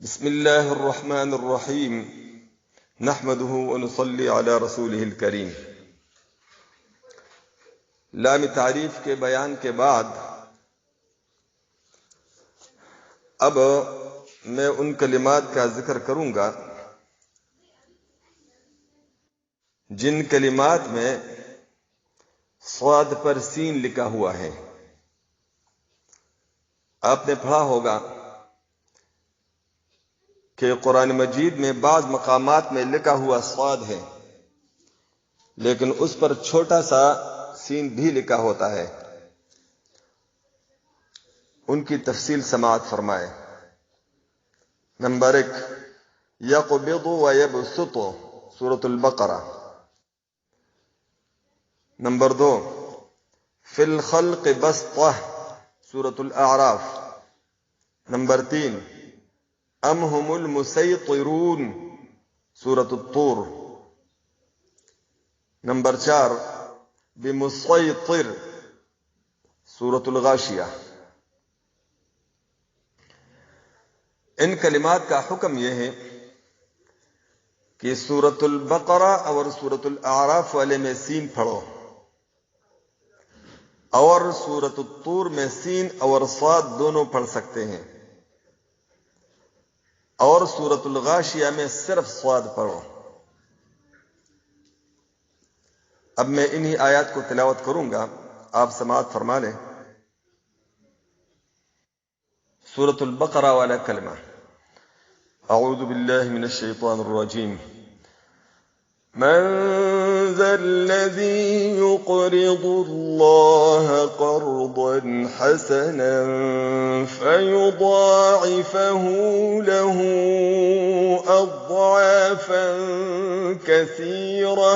بسم اللہ الرحمن الرحیم نحمده ونصلی علی رسوله الکریم۔ لام تعریف کے بیان کے بعد اب میں ان کلمات کا ذکر کروں گا جن کلمات میں صاد پر سین لکھا ہوا ہے۔ آپ نے پڑھا ہوگا کہ قرآن مجید میں بعض مقامات میں لکھا ہوا صاد ہے، لیکن اس پر چھوٹا سا سین بھی لکھا ہوتا ہے۔ ان کی تفصیل سماعت فرمائے۔ نمبر 1، یقبض و یبسط، سورۃ البقرہ۔ نمبر 2، فی الخلق بسطہ، سورۃ الاعراف۔ نمبر 3، ام هم المسیطرون، سورۃ الطور۔ نمبر 4، بمسیطر، سورۃ الغاشیہ۔ ان کلمات کا حکم یہ ہے کہ سورۃ البقرہ اور سورۃ الاعراف والے میں سین پڑھو، اور سورۃ الطور میں سین اور صاد دونوں پڑھ سکتے ہیں، اور سورۃ الغاشیہ میں صرف صاد پڑھو۔ اب میں انہی آیات کو تلاوت کروں گا، آپ سماعت فرما لیں۔ سورۃ البقرہ والا کلمہ۔ اعوذ باللہ من الشیطان الرجیم۔ من ذا الذی يقرض اللہ قرضا حسنا فيضاعفه له اضعافا كثيرة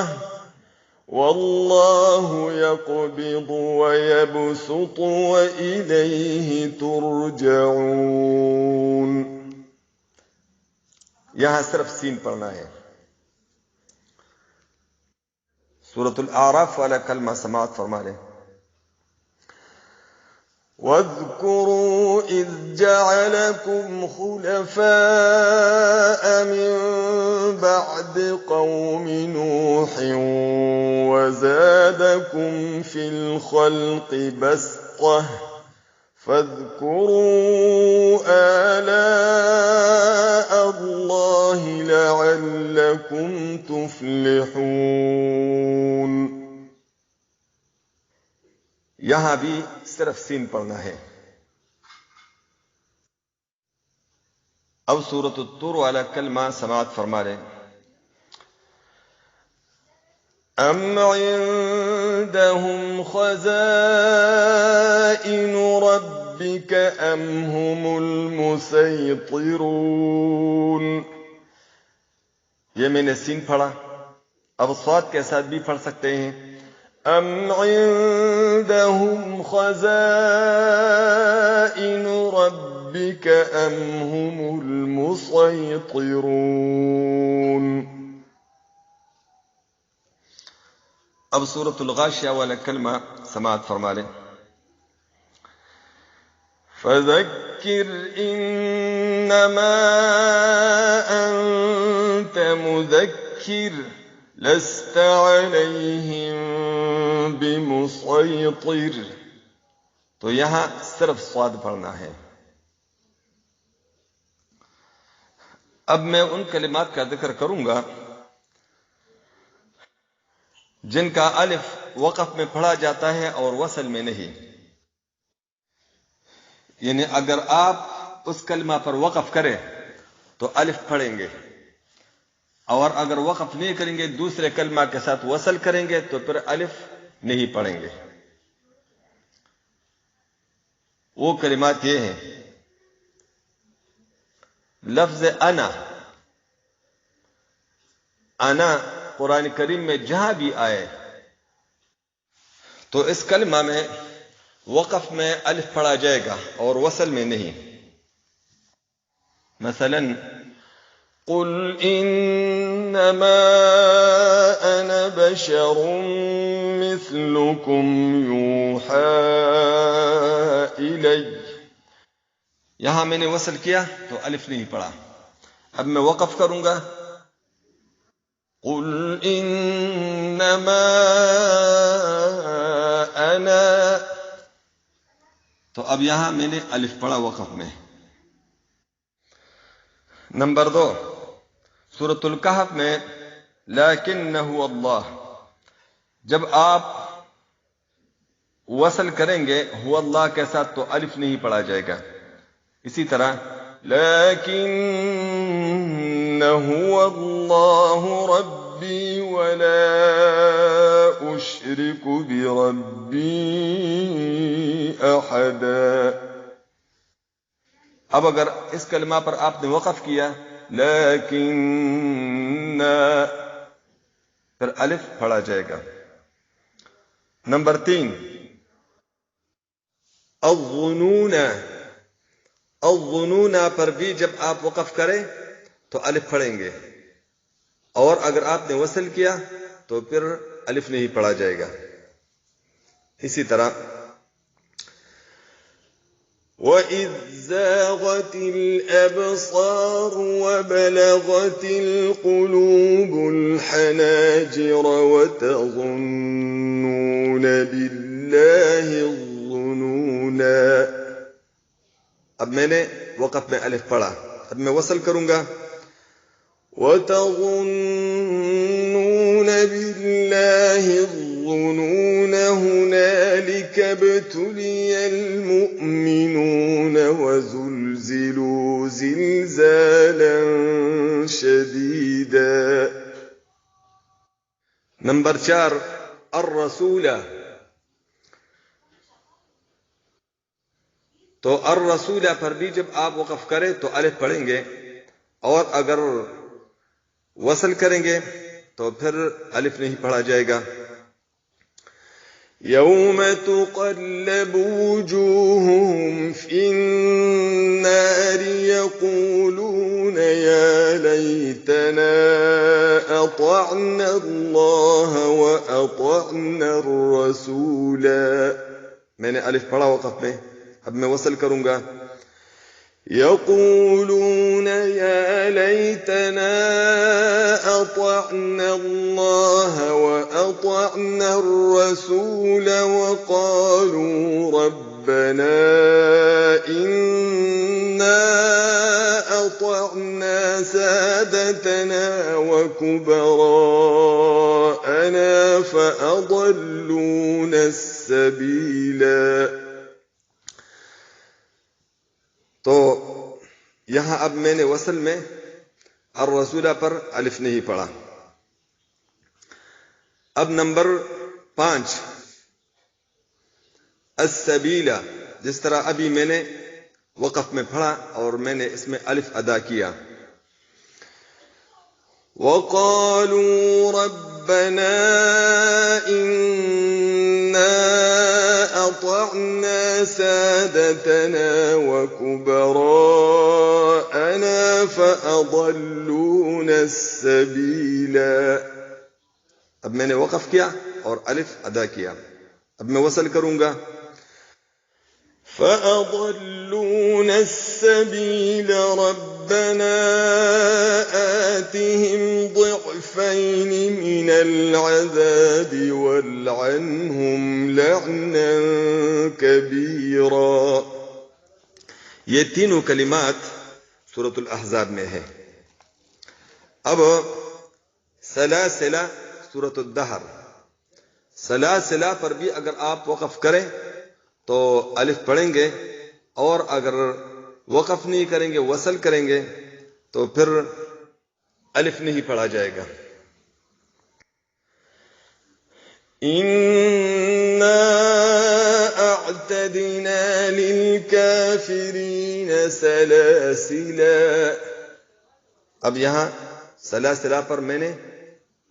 واللہ يقبض ويبسط وإلیہ ترجعون۔ یہاں صرف سین پڑھنا ہے۔ سورۃ الاعراف والا کلمہ سماعت فرما لیں۔ وَاذْكُرُوا إِذْ جَعَلَكُمْ خُلَفَاءَ مِنْ بَعْدِ قَوْمِ نُوحٍ وَزَادَكُمْ فِي الْخَلْقِ بَسْطَةً فَاذْكُرُوا آلَاءَ اللَّهِ لَعَلَّكُمْ تُفْلِحُونَ۔ یہاں بھی صرف سین پڑھنا ہے۔ اب سورۃ الطور والا کلمہ سماعت فرما لیں۔ ام عندهم خزائن ربك ام هم المسيطرون۔ یہ میں نے سین پڑھا، اب صاد کے ساتھ بھی پڑھ سکتے ہیں۔ ام عندهم خزائن ربك ام هم المسيطرون۔ اب سورۃ الغاشیہ والا کلمہ سماعت فرما لیں۔ فذکر انما انت مذکر لست علیہم بمسیطر۔ تو یہاں صرف صاد پڑھنا ہے۔ اب میں ان کلمات کا ذکر کروں گا جن کا الف وقف میں پڑھا جاتا ہے اور وصل میں نہیں۔ یعنی اگر آپ اس کلمہ پر وقف کریں تو الف پڑھیں گے، اور اگر وقف نہیں کریں گے دوسرے کلمہ کے ساتھ وصل کریں گے تو پھر الف نہیں پڑھیں گے۔ وہ کلمات یہ ہیں: لفظ انا۔ انا قرآن کریم میں جہاں بھی آئے تو اس کلمہ میں وقف میں الف پڑھا جائے گا اور وصل میں نہیں۔ مثلا قل انما انا بشر مثلكم يوحى الي، یہاں میں نے وصل کیا تو الف نہیں پڑھا، اب میں وقف کروں گا، قل انما انا، تو اب یہاں میں نے الف پڑھا وقف میں۔ نمبر 2، سورۃ الکہف میں لیکنہ اللہ، جب آپ وصل کریں گے ہو اللہ کے ساتھ تو الف نہیں پڑھا جائے گا۔ اسی طرح لیکنہ اللہ ربی ولا اشرک بربی احدا۔ اب اگر اس کلمہ پر آپ نے وقف کیا لیکن، پھر الف پڑھا جائے گا۔ نمبر 3، الظنون، الظنون پر بھی جب آپ وقف کریں تو الف پڑھیں گے، اور اگر آپ نے وصل کیا تو پھر الف نہیں پڑھا جائے گا۔ اسی طرح وَإِذْ زَاغَتِ الْأَبْصَارُ وَبَلَغَتِ الْقُلُوبُ الْحَنَاجِرَ وَتَظُنُّونَ بِاللَّهِ الظُّنُونَا۔ اب میں نے وقف میں الف پڑھا، اب میں وصل کروں گا وَتَظُنُّونَ بِاللَّهِ الظُّنُونَ هُنَالِكَ ابْتُلِيَ الْمُؤْمِنُونَ وَزُلْزِلُوا زِلْزَالًا شَدِيدًا۔ نمبر 4، الرسول، تو الرسول پر بھی جب آپ وقف کریں تو الف پڑھیں گے، اور اگر وصل کریں گے تو پھر الف نہیں پڑھا جائے گا۔ یوم تقلب وجوہہم فی النار یقولون یا لیتنا اطعنا اللہ واطعنا الرسولا۔ میں نے الف پڑھا وقف میں، اب میں وصل کروں گا یقولون یا لیتنا اطعنا اللہ واطعنا الرسول وقالوا ربنا انا اطعنا سادتنا وكبراءنا فأضلونا السبيلا۔ تو یہاں اب میں نے وصل میں الرسولہ پر الف نہیں پڑھا۔ اب نمبر 5، السبیلہ، جس طرح ابھی میں نے وقف میں پڑھا اور میں نے اس میں الف ادا کیا۔ وَقَالُوا رَبَّنَا إِنَّا أَطَعْنَا سَادَتَنَا وَكُبَرَاءَنَا فَأَضَلُّونَا السَّبِيلَا۔ اب میں نے وقف کیا اور الف ادا کیا، اب میں وصل کروں گا فَأَضَلُّونَا السَّبِيلَ رَبَّنَا آتِهِمْ ضِعْفَيْنِ مِنَ الْعَذَابِ وَالْعَنْهُمْ لَعْنًا كَبِيرًا۔ یہ تینوں کلمات سورۃ الاحزاب میں ہے۔ اب سلاسلہ، سورۃ الدہر، سلاسلہ پر بھی اگر آپ وقف کریں تو الف پڑھیں گے، اور اگر وقف نہیں کریں گے وصل کریں گے تو پھر الف نہیں پڑھا جائے گا۔ اِنَّا اعْتَدْنَا لِلْكَافِرِينَ سَلَاسِلًا۔ اب یہاں سلاسلہ پر میں نے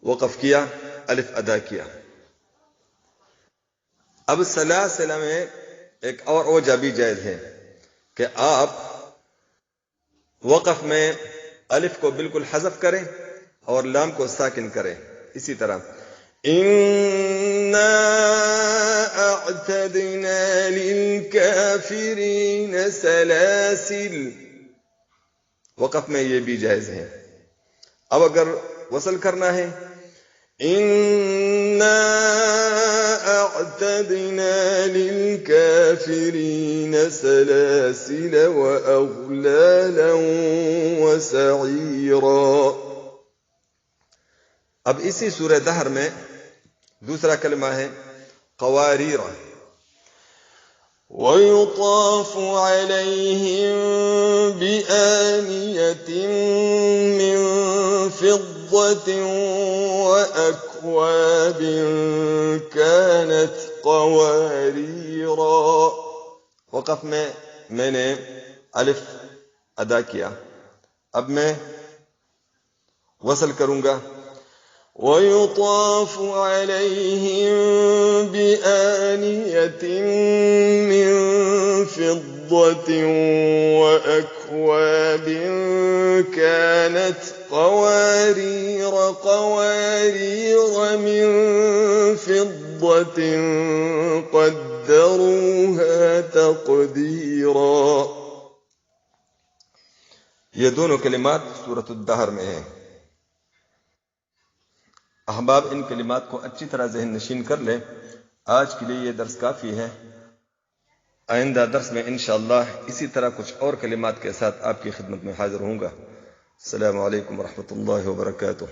وقف کیا، الف ادا کیا۔ اب سلاسلہ میں ایک اور وجہ بھی جائز ہے کہ آپ وقف میں الف کو بالکل حذف کریں اور لام کو ساکن کریں۔ اسی طرح اِنَّا اعْتَدْنَا لِلْكَافِرِينَ سَلَاسِلَ، وقف میں یہ بھی جائز ہے. اب اگر وصل کرنا ہے اِنَّا أَعْتَدْنَا لِلْكَافِرِينَ سَلَاسِلَ وَأَغْلَالًا وَسَعِيرًا. اب اسی سورہ دہر میں دوسرا کلمہ ہے قواریر. وَيُطَافُ عَلَيْهِمْ بِآنِيَةٍ مِّن فِضَّةٍ وَأَكْوَابٍ كَانَتْ قَوَارِيرًا. وقف میں نے الف ادا کیا. اب میں وصل کروں گا. وَيُطَافُ عَلَيْهِمْ بِآنِيَةٍ مِّن فِضَّةٍ وَأَكْوَابٍ كَانَتْ قَوَارِيرَ مِن فِضَّةٍ قَدَّرُوهَا تَقْدِيرًا. یہ دونوں کلمات سورۃ الدہر میں ہیں. احباب ان کلمات کو اچھی طرح ذہن نشین کر لیں. آج کے لیے یہ درس کافی ہے. آئندہ درس میں انشاءاللہ اسی طرح کچھ اور کلمات کے ساتھ آپ کی خدمت میں حاضر ہوں گا. السلام علیکم ورحمۃ اللہ وبرکاتہ.